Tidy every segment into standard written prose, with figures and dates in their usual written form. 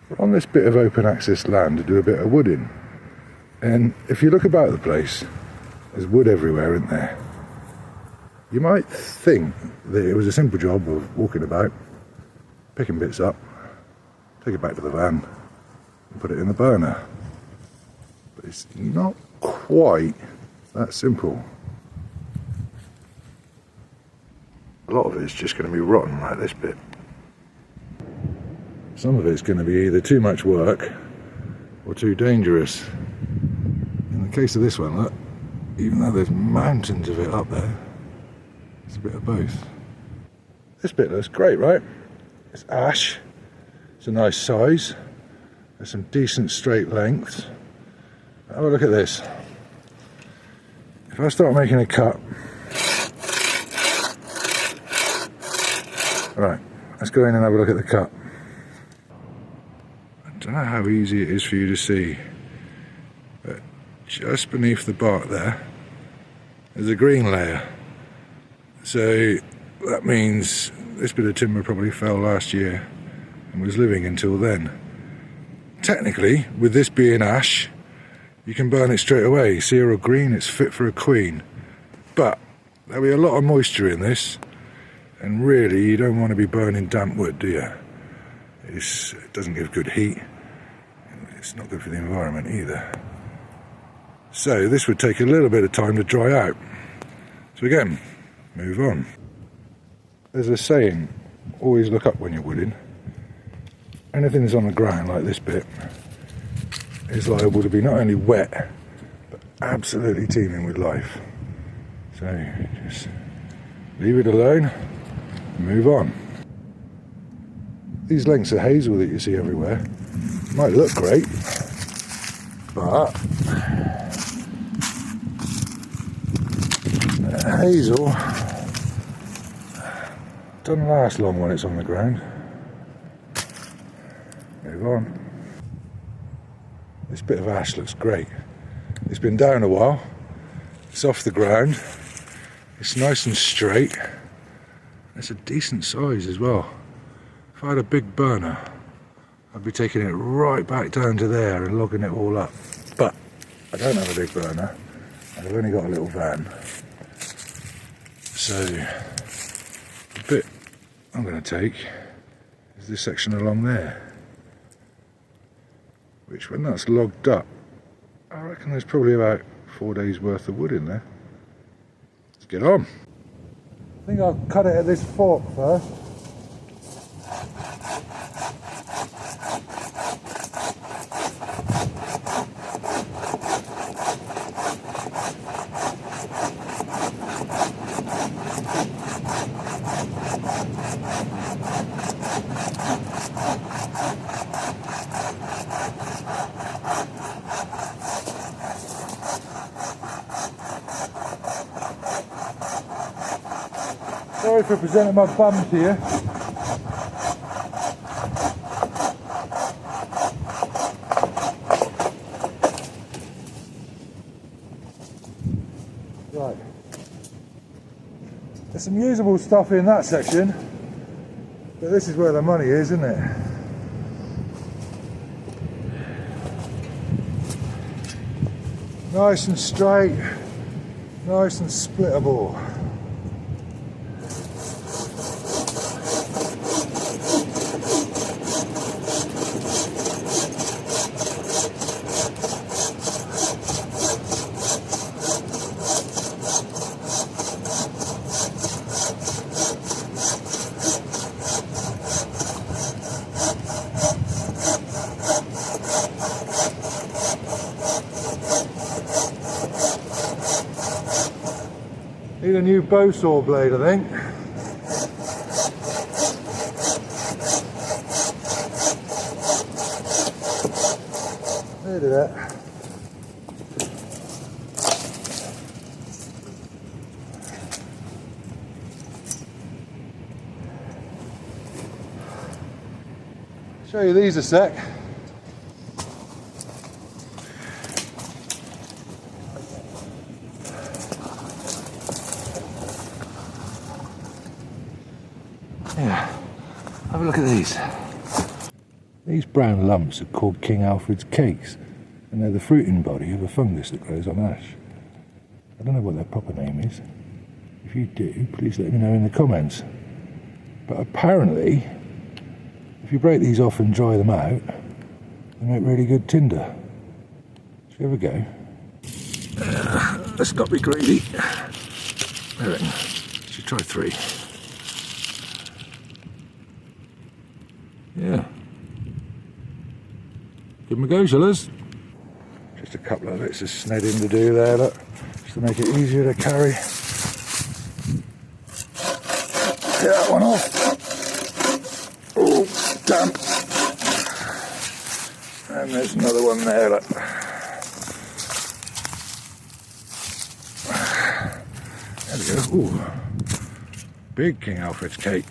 We're on this bit of open access land to do a bit of wooding. And if you look about the place, there's wood everywhere, isn't there? You might think that it was a simple job of walking about, picking bits up, take it back to the van and put it in the burner. But it's not quite that simple. A lot of it's just going to be rotten like this bit. Some of it's going to be either too much work or too dangerous. In the case of this one, look, even though there's mountains of it up there, it's a bit of both. This bit looks great, right? It's ash, it's a nice size, there's some decent straight lengths. Have a look at this. If I start making a cut, right, let's go in and have a look at the cut. I don't know how easy it is for you to see, but just beneath the bark there, there's a green layer. So that means this bit of timber probably fell last year and was living until then. Technically, with this being ash, you can burn it straight away. Sierra green, it's fit for a queen. But there'll be a lot of moisture in this, and really you don't want to be burning damp wood, do you? It doesn't give good heat. It's not good for the environment either. So this would take a little bit of time to dry out. So again, move on. There's a saying, always look up when you're wooding. Anything that's on the ground like this bit is liable to be not only wet, but absolutely teeming with life. So just leave it alone and move on. These lengths of hazel that you see everywhere might look great, but hazel doesn't last long when it's on the ground. Move on. This bit of ash looks great. It's been down a while, it's off the ground, it's nice and straight, it's a decent size as well. If I had a big burner, I'd be taking it right back down to there and logging it all up. But I don't have a big burner, and I've only got a little van. So the bit I'm going to take is this section along there, which when that's logged up, I reckon there's probably about 4 days worth of wood in there. Let's get on. I think I'll cut it at this fork first. Sorry for presenting my bum to you. Right. There's some usable stuff in that section, but this is where the money is, isn't it? Nice and straight, nice and splittable. Need a new bow saw blade, I think. Look at that. Show you these a sec. Yeah, have a look at these. These brown lumps are called King Alfred's cakes, and they're the fruiting body of a fungus that grows on ash. I don't know what their proper name is. If you do, please let me know in the comments. But apparently, if you break these off and dry them out, they make really good tinder. Should we have a go? Let's not be greedy. I reckon. Should try 3. Yeah. Give them a go, shall us? Just a couple of bits of snedding to do there, look, just to make it easier to carry. Get that one off. Oh, damp. And there's another one there, look. There we go. Ooh. Big King Alfred's cake.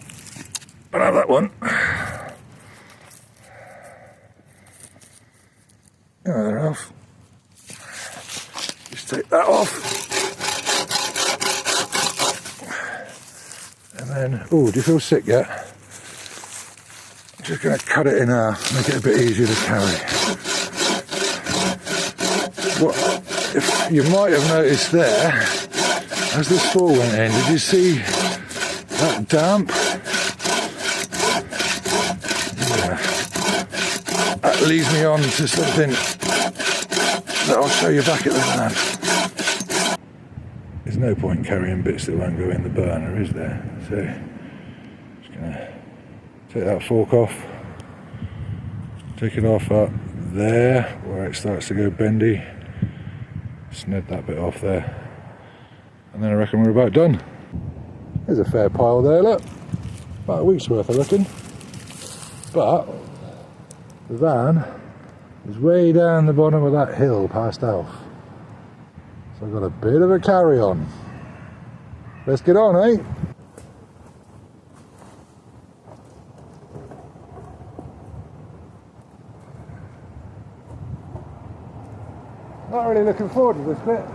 I'll have that one. Oh, they're off. Just take that off. And then, oh, do you feel sick yet? I'm just going to cut it in half, make it a bit easier to carry. What, if you might have noticed there, as the straw went in, did you see that damp? Yeah. That leads me on to something that I'll show you back at the van. There's no point carrying bits that won't go in the burner, is there? So, just gonna take that fork off, take it off up there where it starts to go bendy, sned that bit off there, and then I reckon we're about done. There's a fair pile there, look, about a week's worth I reckon, but the van is way down the bottom of that hill past Alf. So I've got a bit of a carry on. Let's get on, eh? Not really looking forward to this bit.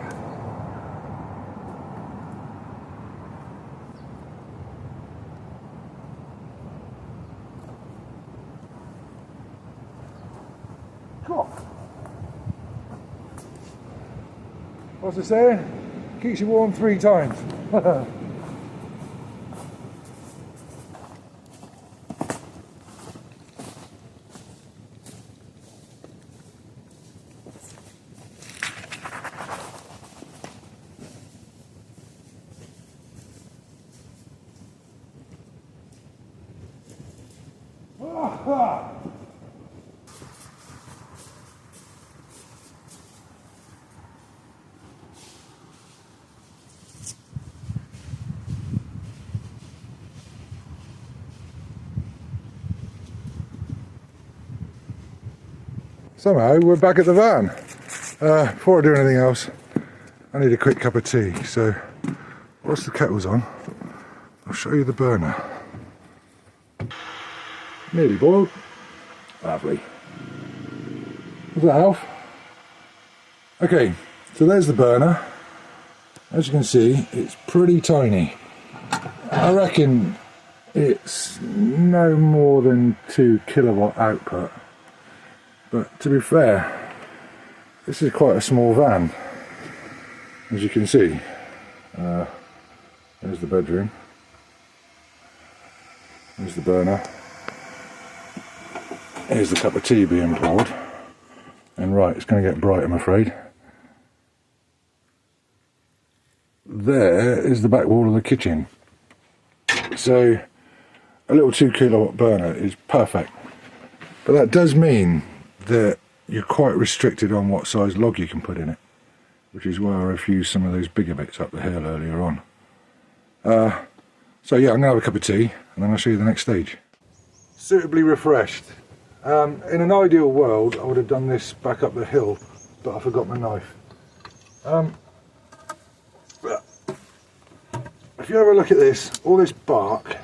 What's it saying? Keeps you warm 3 times. Somehow we're back at the van. Before I do anything else, I need a quick cup of tea. So, whilst the kettle's on, I'll show you the burner. Nearly boiled. Lovely. Was that Alf? Okay, so there's the burner. As you can see, it's pretty tiny. I reckon it's no more than 2 kilowatt output. But to be fair, this is quite a small van, as you can see. There's the bedroom, there's the burner, here's the cup of tea being poured, and right, it's going to get bright I'm afraid. There is the back wall of the kitchen. So a little 2 kilowatt burner is perfect, but that does mean that you're quite restricted on what size log you can put in it, which is why I refused some of those bigger bits up the hill earlier on. So yeah, I'm going to have a cup of tea and then I'll show you the next stage. Suitably refreshed. In an ideal world I would have done this back up the hill, but I forgot my knife. If you have a look at this, all this bark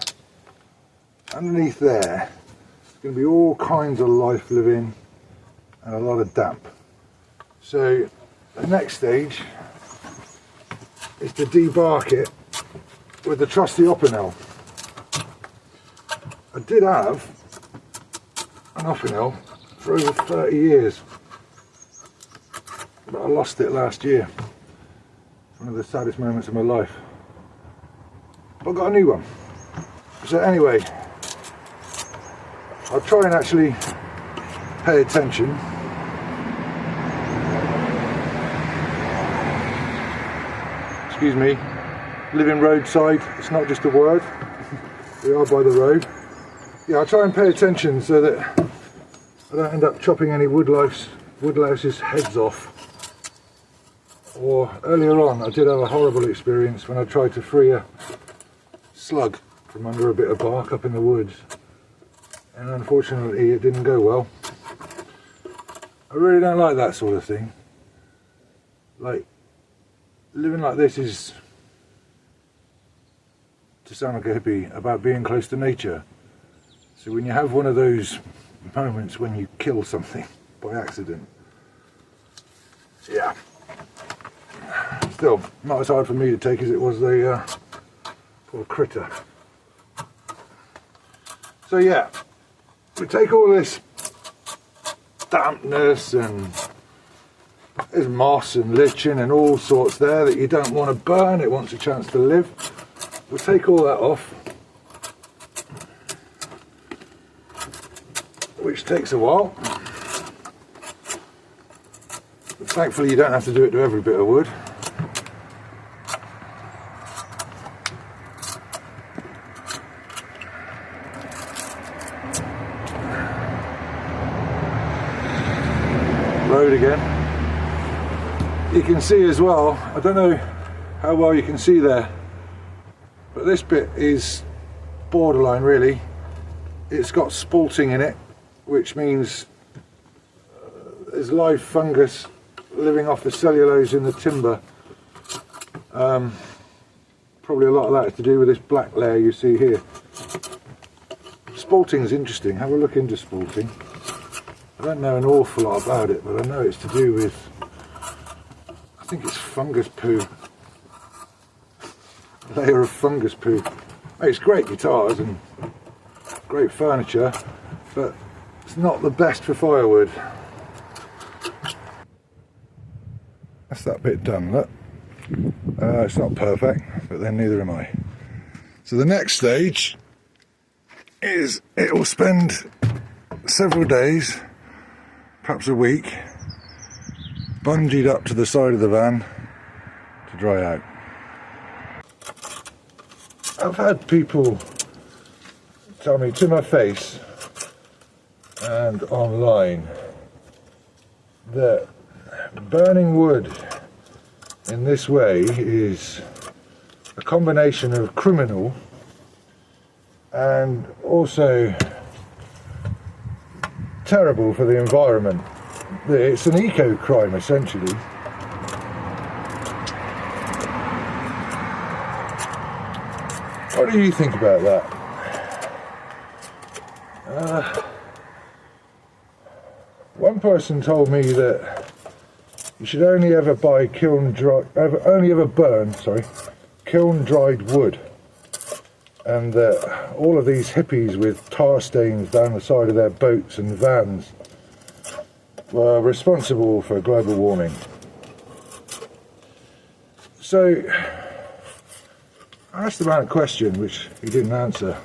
underneath there, there's going to be all kinds of life living and a lot of damp. So the next stage is to debark it with the trusty opinel. I did have nothing else for over 30 years. But I lost it last year. One of the saddest moments of my life. But I got a new one. So anyway, I'll try and actually pay attention. Excuse me, living roadside, it's not just a word. We are by the road. Yeah, I'll try and pay attention so that I don't end up chopping any woodlouse's heads off. Or earlier on I did have a horrible experience when I tried to free a slug from under a bit of bark up in the woods, and unfortunately it didn't go well. I really don't like that sort of thing. Like, living like this is, to sound like a hippie, about being close to nature. So when you have one of those moments when you kill something by accident, yeah, still not as hard for me to take as it was the poor critter. So yeah, we take all this dampness and there's moss and lichen and all sorts there that you don't want to burn, it wants a chance to live. We'll take all that off, which takes a while. But thankfully you don't have to do it to every bit of wood. Road again. You can see as well, I don't know how well you can see there, but this bit is borderline really. It's got spalting in it, which means there's live fungus living off the cellulose in the timber. Probably a lot of that is to do with this black layer you see here. Spalting is interesting, have a look into spalting. I don't know an awful lot about it, but I know it's to do with, I think it's fungus poo. A layer of fungus poo. It's great guitars and great furniture, but it's not the best for firewood. That's that bit done, look. It's not perfect, but then neither am I. So the next stage is it will spend several days, perhaps a week, bungeed up to the side of the van to dry out. I've had people tell me to my face and online that burning wood in this way is a combination of criminal and also terrible for the environment. It's an eco-crime essentially. What do you think about that? One person told me that you should only ever buy kiln dried wood, and that all of these hippies with tar stains down the side of their boats and vans were responsible for global warming. So I asked the man a question which he didn't answer.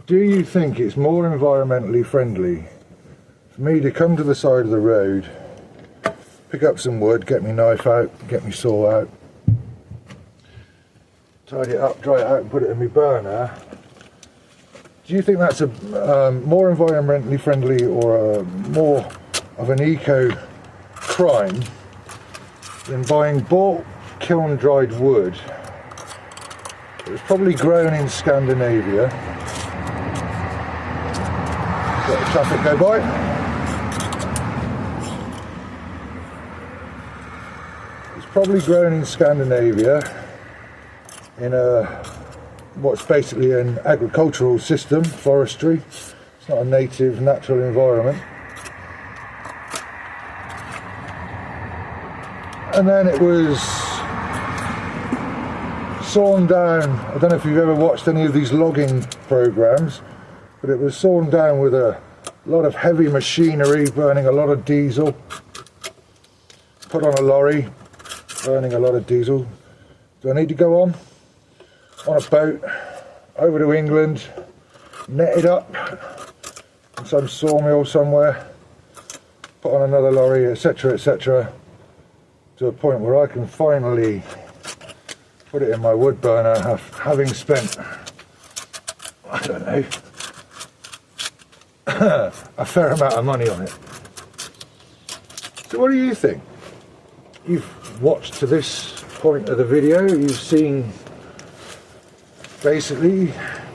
Do you think it's more environmentally friendly for me to come to the side of the road, pick up some wood, get my knife out, get my saw out, tidy it up, dry it out and put it in my burner? Do you think that's a more environmentally friendly or more of an eco-crime than buying bought kiln-dried wood? It was probably grown in Scandinavia. Let the traffic go by. It's probably grown in Scandinavia in what's basically an agricultural system, forestry. It's not a native, natural environment. And then it was sawn down. I don't know if you've ever watched any of these logging programs, but it was sawn down with a A lot of heavy machinery, burning a lot of diesel. Put on a lorry, burning a lot of diesel. Do I need to go on a boat, over to England, netted up in some sawmill somewhere, put on another lorry, etc, etc, to a point where I can finally put it in my wood burner, having spent, I don't know, a fair amount of money on it. So what do you think? You've watched to this point of the video, you've seen basically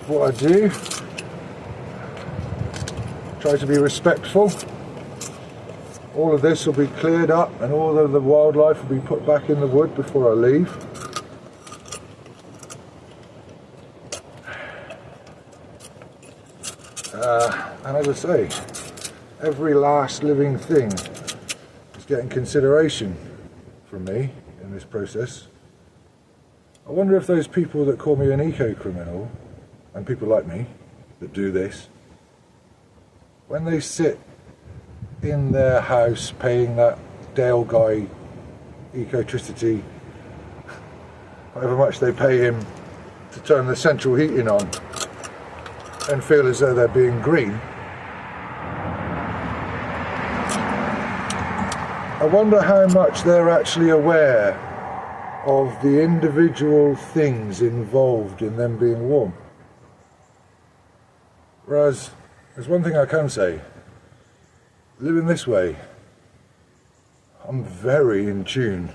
what I do. Try to be respectful. All of this will be cleared up and all of the wildlife will be put back in the wood before I leave. And as I say, every last living thing is getting consideration from me in this process. I wonder if those people that call me an eco-criminal, and people like me that do this, when they sit in their house paying that Dale guy ecotricity, however much they pay him to turn the central heating on, and feel as though they're being green, I wonder how much they're actually aware of the individual things involved in them being warm. Whereas, there's one thing I can say, living this way, I'm very in tune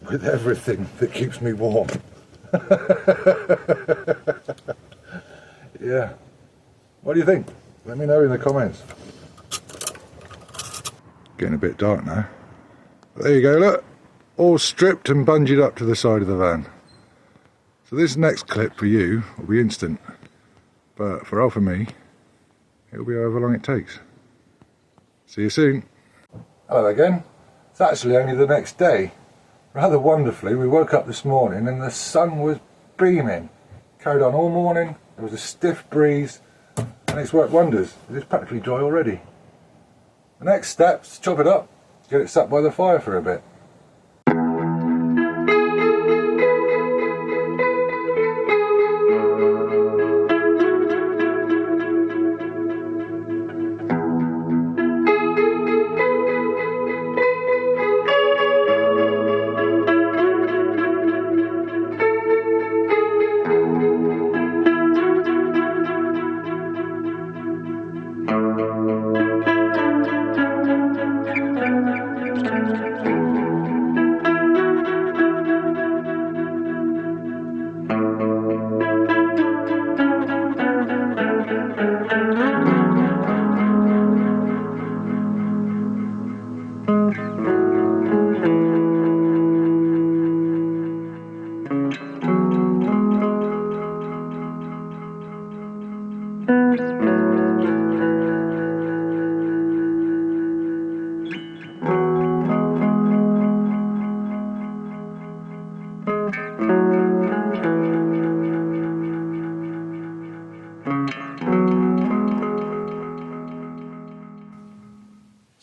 with everything that keeps me warm. Yeah. What do you think? Let me know in the comments. Getting a bit dark now. But there you go, look. All stripped and bungeed up to the side of the van. So this next clip for you will be instant. But for Alpha me, it'll be however long it takes. See you soon. Hello again. It's actually only the next day. Rather wonderfully, we woke up this morning and the sun was beaming. Carried on all morning, there was a stiff breeze, and it's worked wonders. It's practically dry already. The next step's chop it up, get it sat by the fire for a bit.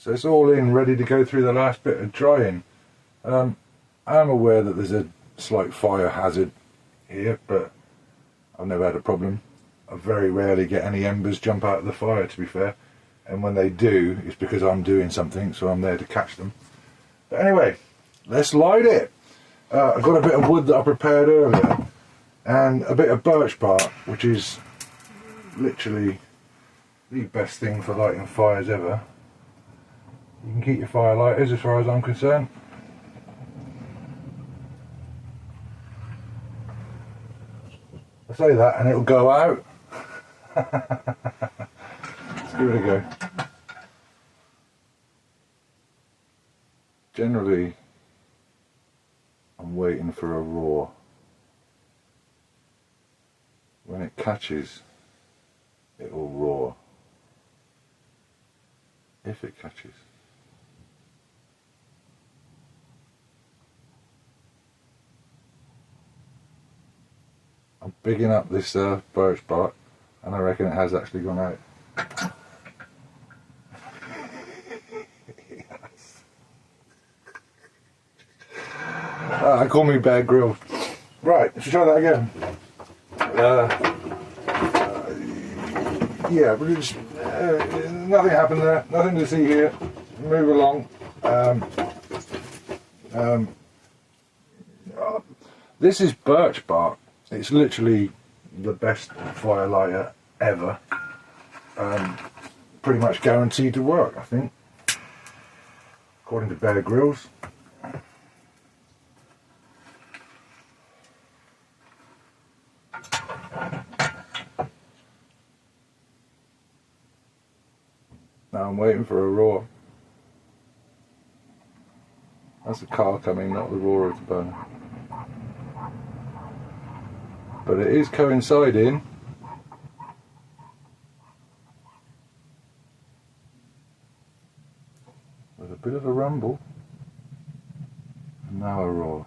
So it's all in, ready to go through the last bit of drying. I am aware that there's a slight fire hazard here, but I've never had a problem. I very rarely get any embers jump out of the fire, to be fair. And when they do, it's because I'm doing something, so I'm there to catch them. But anyway, let's light it. I've got a bit of wood that I prepared earlier, and a bit of birch bark, which is literally the best thing for lighting fires ever. You can keep your fire lighters as far as I'm concerned. I say that and it'll go out. Let's give it a go. Generally, I'm waiting for a roar. When it catches, it will roar. If it catches. I'm bigging up this birch bark, and I reckon it has actually gone out. Call me Bear Grylls. Right, let's try that again. Yeah, but it's, nothing happened there, nothing to see here. Move along. This is birch bark. It's literally the best fire lighter ever. Pretty much guaranteed to work, I think, according to Bear Grylls. Now I'm waiting for a roar. That's the car coming, not the roar of the burner. But it is coinciding with a bit of a rumble and now a roar.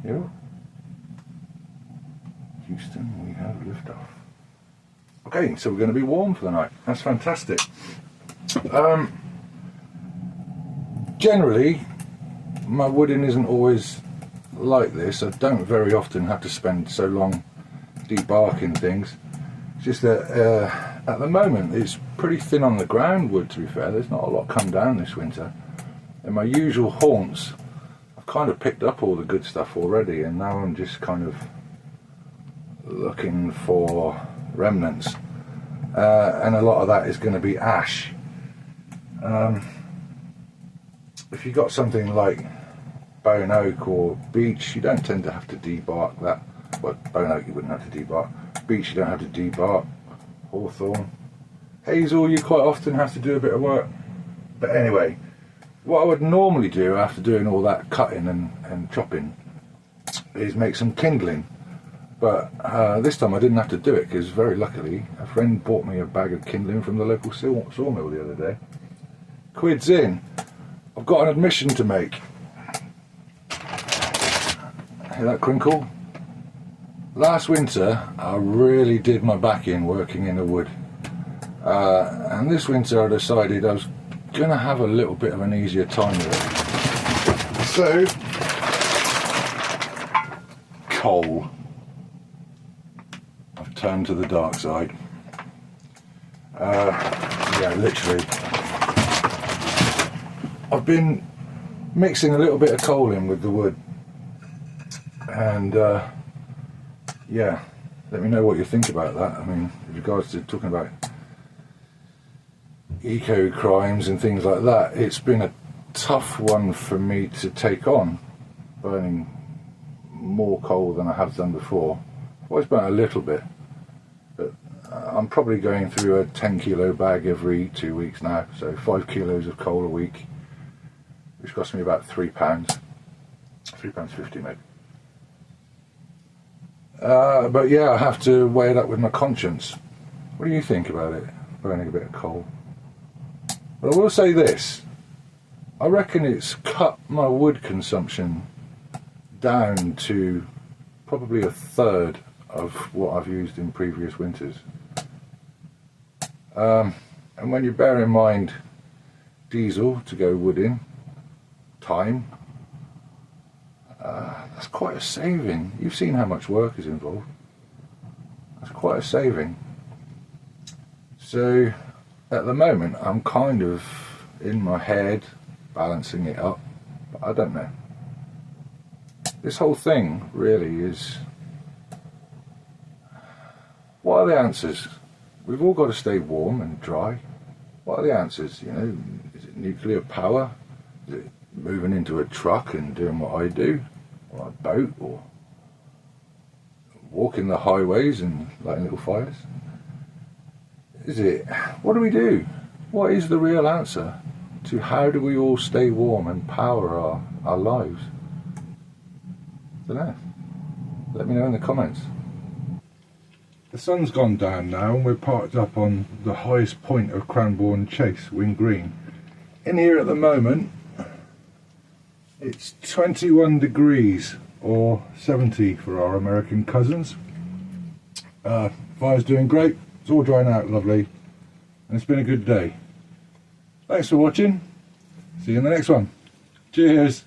Here, Houston, we have liftoff. Okay, so we're going to be warm for the night. That's fantastic. Generally, my wooding isn't always like this. I don't very often have to spend so long debarking things. It's just that at the moment it's pretty thin on the ground wood, to be fair. There's not a lot come down this winter. In my usual haunts, I've kind of picked up all the good stuff already, and now I'm just kind of looking for remnants. And a lot of that is going to be ash. If you've got something like bone oak or beech, you don't tend to have to debark that. Well, bone oak you wouldn't have to debark. Beech you don't have to debark. Hawthorn. Hazel you quite often have to do a bit of work. But anyway, what I would normally do after doing all that cutting and chopping is make some kindling. But this time I didn't have to do it because very luckily a friend bought me a bag of kindling from the local sawmill the other day. Quids in. I've got an admission to make. Hear that crinkle? Last winter I really did my back in working in the wood. And this winter I decided I was going to have a little bit of an easier time with it. So, coal. I've turned to the dark side. Yeah, literally. I've been mixing a little bit of coal in with the wood, and yeah, let me know what you think about that. I mean, with regards to talking about eco crimes and things like that, it's been a tough one for me to take on, burning more coal than I have done before. I've always burnt a little bit, but I'm probably going through a 10 kilo bag every 2 weeks now, so 5 kilos of coal a week, which cost me about £3, £3.50 maybe. But yeah, I have to weigh it up with my conscience. What do you think about it, burning a bit of coal? But I will say this, I reckon it's cut my wood consumption down to probably a third of what I've used in previous winters. And when you bear in mind diesel to go wood in, time, that's quite a saving. You've seen how much work is involved. That's quite a saving. So at the moment I'm kind of in my head balancing it up, but I don't know. This whole thing really is, what are the answers? We've all got to stay warm and dry. What are the answers? You know, is it nuclear power? Is it moving into a truck and doing what I do, or a boat, or walking the highways and lighting little fires? Is it, what do we do? What is the real answer to how do we all stay warm and power our lives? I don't know. Let me know in the comments. The sun's gone down now and we're parked up on the highest point of Cranbourne Chase, Wing Green. In here at the moment it's 21 degrees, or 70 for our American cousins. Fire's doing great, it's all drying out lovely, and it's been a good day. Thanks for watching, see you in the next one. Cheers.